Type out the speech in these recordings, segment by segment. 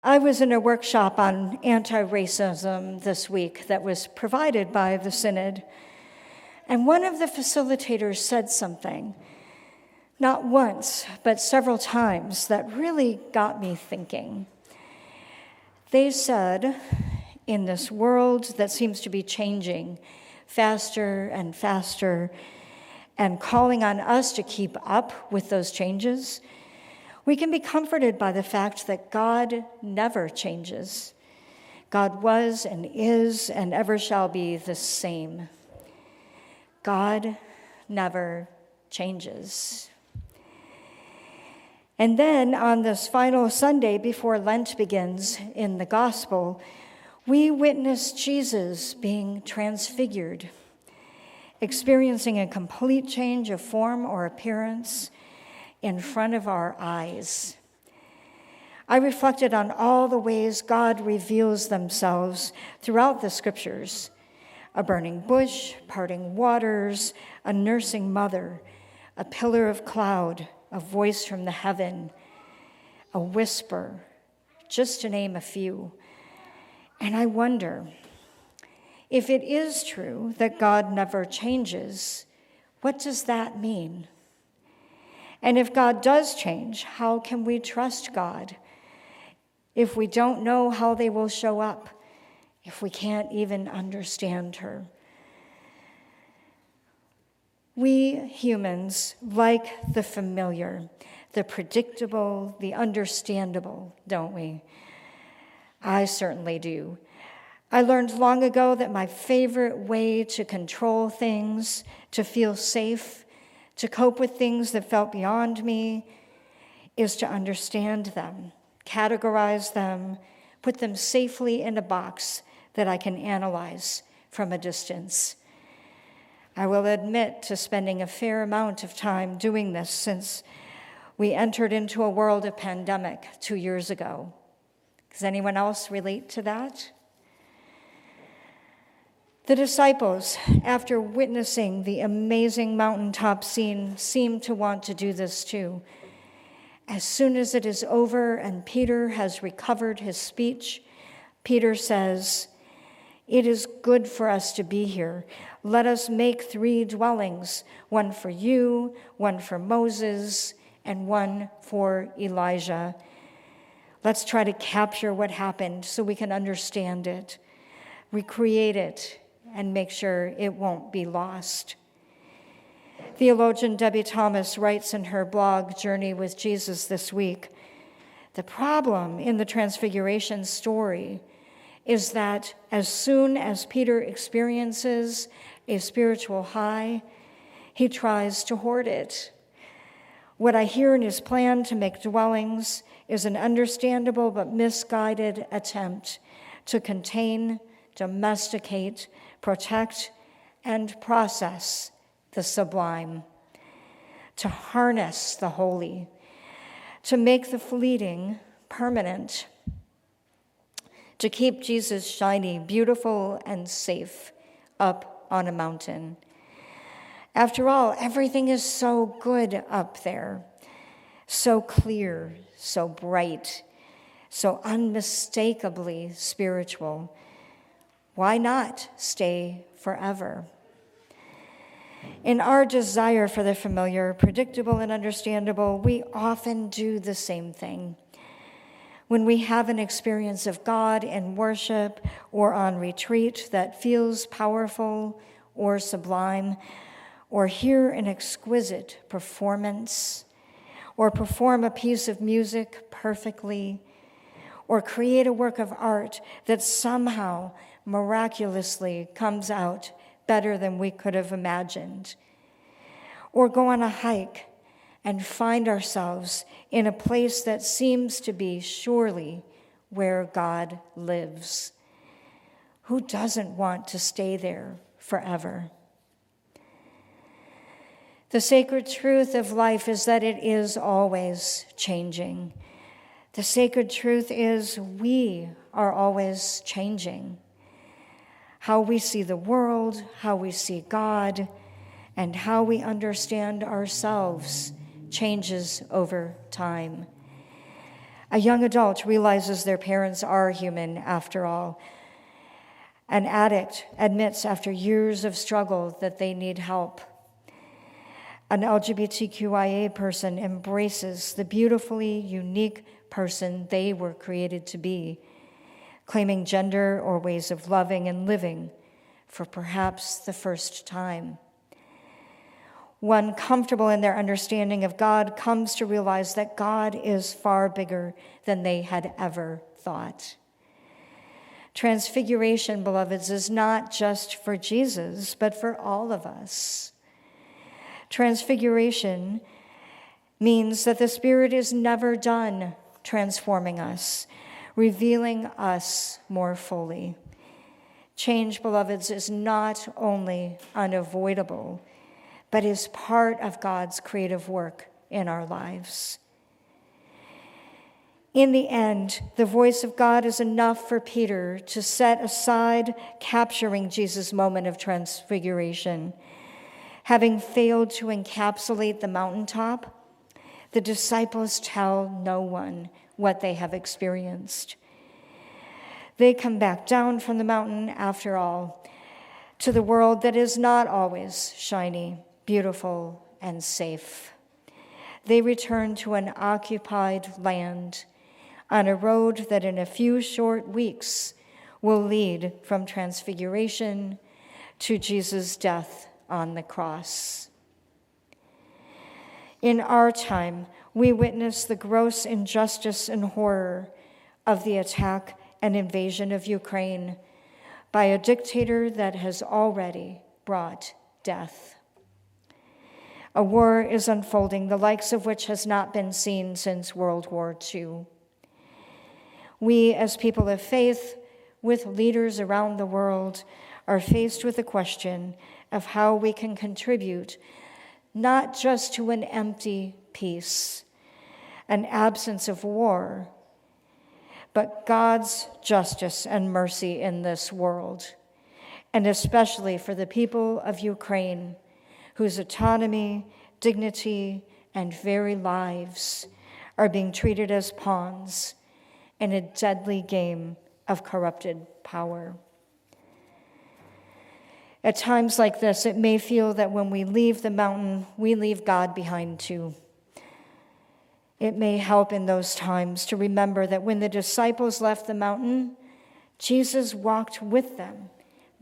I was in a workshop on anti-racism this week that was provided by the Synod, and one of the facilitators said something, not once, but several times, that really got me thinking. They said, in this world that seems to be changing faster and faster, and calling on us to keep up with those changes, we can be comforted by the fact that God never changes. God was and is and ever shall be the same. God never changes. And then on this final Sunday before Lent begins in the gospel, we witness Jesus being transfigured, experiencing a complete change of form or appearance in front of our eyes. I reflected on all the ways God reveals themselves throughout the scriptures: a burning bush, parting waters, a nursing mother, a pillar of cloud, a voice from the heaven, a whisper, just to name a few. And I wonder, if it is true that God never changes, what does that mean? And if God does change, how can we trust God if we don't know how they will show up, if we can't even understand her? We humans like the familiar, the predictable, the understandable, don't we? I certainly do. I learned long ago that my favorite way to control things, to feel safe, to cope with things that felt beyond me, is to understand them, categorize them, put them safely in a box that I can analyze from a distance. I will admit to spending a fair amount of time doing this since we entered into a world of pandemic 2 years ago. Does anyone else relate to that? The disciples, after witnessing the amazing mountaintop scene, seem to want to do this too. As soon as it is over and Peter has recovered his speech, Peter says, "It is good for us to be here. Let us make 3 dwellings, one for you, one for Moses, and one for Elijah." Let's try to capture what happened so we can understand it, recreate it, and make sure it won't be lost. Theologian Debbie Thomas writes in her blog, Journey with Jesus, this week, the problem in the Transfiguration story is that as soon as Peter experiences a spiritual high, he tries to hoard it. What I hear in his plan to make dwellings is an understandable but misguided attempt to contain, domesticate, protect, and process the sublime, to harness the holy, to make the fleeting permanent, to keep Jesus shiny, beautiful, and safe up on a mountain. After all, everything is so good up there, so clear, so bright, so unmistakably spiritual. Why not stay forever? In our desire for the familiar, predictable, and understandable, we often do the same thing. When we have an experience of God in worship or on retreat that feels powerful or sublime, or hear an exquisite performance, or perform a piece of music perfectly, or create a work of art that somehow miraculously comes out better than we could have imagined, or go on a hike and find ourselves in a place that seems to be surely where God lives. Who doesn't want to stay there forever? The sacred truth of life is that it is always changing. The sacred truth is we are always changing. How we see the world, how we see God, and how we understand ourselves changes over time. A young adult realizes their parents are human after all. An addict admits after years of struggle that they need help. An LGBTQIA person embraces the beautifully unique person they were created to be, claiming gender or ways of loving and living for perhaps the first time. One comfortable in their understanding of God comes to realize that God is far bigger than they had ever thought. Transfiguration, beloveds, is not just for Jesus, but for all of us. Transfiguration means that the Spirit is never done transforming us, revealing us more fully. Change, beloveds, is not only unavoidable, but is part of God's creative work in our lives. In the end, the voice of God is enough for Peter to set aside capturing Jesus' moment of transfiguration. Having failed to encapsulate the mountaintop, the disciples tell no one what they have experienced. They come back down from the mountain, after all, to the world that is not always shiny, beautiful, and safe. They return to an occupied land on a road that in a few short weeks will lead from transfiguration to Jesus' death on the cross. In our time, we witness the gross injustice and horror of the attack and invasion of Ukraine by a dictator that has already brought death. A war is unfolding, the likes of which has not been seen since World War II. We, as people of faith, with leaders around the world, are faced with the question of how we can contribute not just to an empty peace, an absence of war, but God's justice and mercy in this world, and especially for the people of Ukraine, whose autonomy, dignity, and very lives are being treated as pawns in a deadly game of corrupted power. At times like this, it may feel that when we leave the mountain, we leave God behind too. It may help in those times to remember that when the disciples left the mountain, Jesus walked with them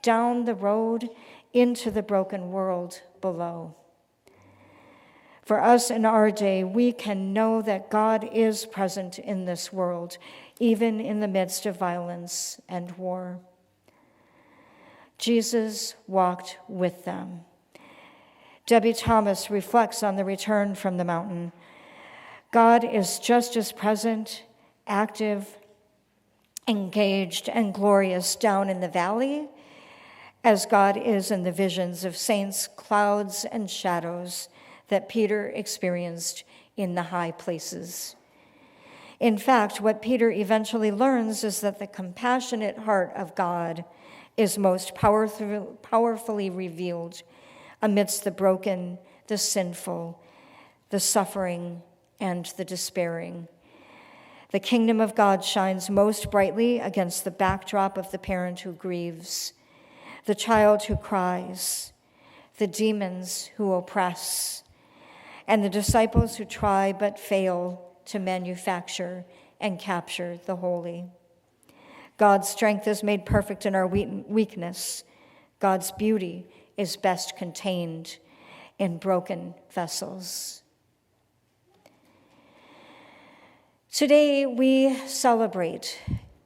down the road into the broken world below. For us in our day, we can know that God is present in this world, even in the midst of violence and war. Jesus walked with them. Debbie Thomas reflects on the return from the mountain. God is just as present, active, engaged, and glorious down in the valley as God is in the visions of saints, clouds, and shadows that Peter experienced in the high places. In fact, what Peter eventually learns is that the compassionate heart of God is most powerfully revealed amidst the broken, the sinful, the suffering, and the despairing. The kingdom of God shines most brightly against the backdrop of the parent who grieves, the child who cries, the demons who oppress, and the disciples who try but fail to manufacture and capture the holy. God's strength is made perfect in our weakness. God's beauty is best contained in broken vessels. Today we celebrate,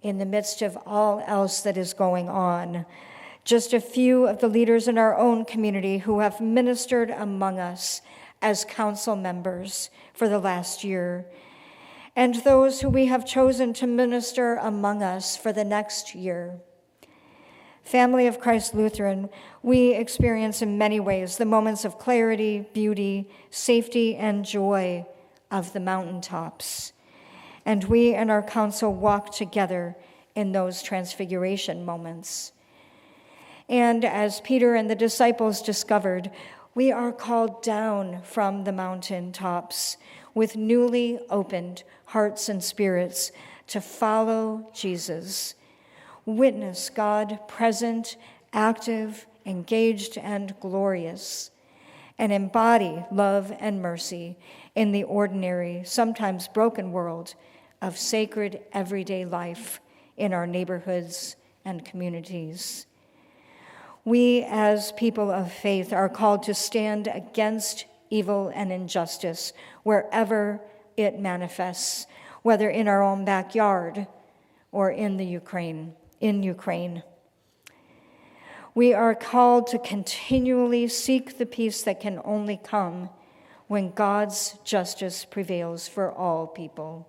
in the midst of all else that is going on, just a few of the leaders in our own community who have ministered among us as council members for the last year, and those who we have chosen to minister among us for the next year. Family of Christ Lutheran, we experience in many ways the moments of clarity, beauty, safety, and joy of the mountaintops. And we and our council walk together in those transfiguration moments. And as Peter and the disciples discovered, we are called down from the mountaintops. with newly opened hearts and spirits to follow Jesus. Witness God present, active, engaged, and glorious, and embody love and mercy in the ordinary, sometimes broken world of sacred everyday life in our neighborhoods and communities. We, as people of faith, are called to stand against evil and injustice wherever it manifests, whether in our own backyard or in Ukraine. We are called to continually seek the peace that can only come when God's justice prevails for all people.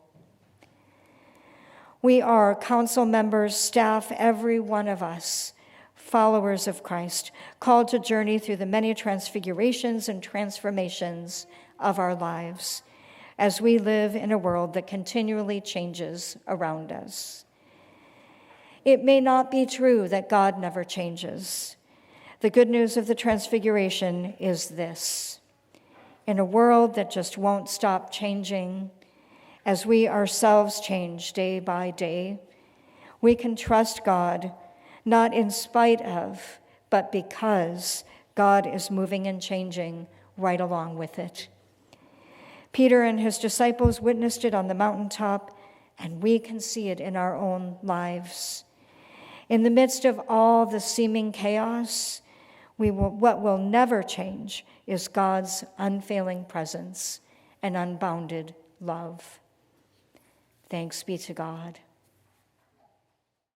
We are council members, staff, every one of us, followers of Christ, called to journey through the many transfigurations and transformations of our lives as we live in a world that continually changes around us. It may not be true that God never changes. The good news of the Transfiguration is this: in a world that just won't stop changing, as we ourselves change day by day, we can trust God, not in spite of, but because God is moving and changing right along with it. Peter and his disciples witnessed it on the mountaintop, and we can see it in our own lives. In the midst of all the seeming chaos, what will never change is God's unfailing presence and unbounded love. Thanks be to God.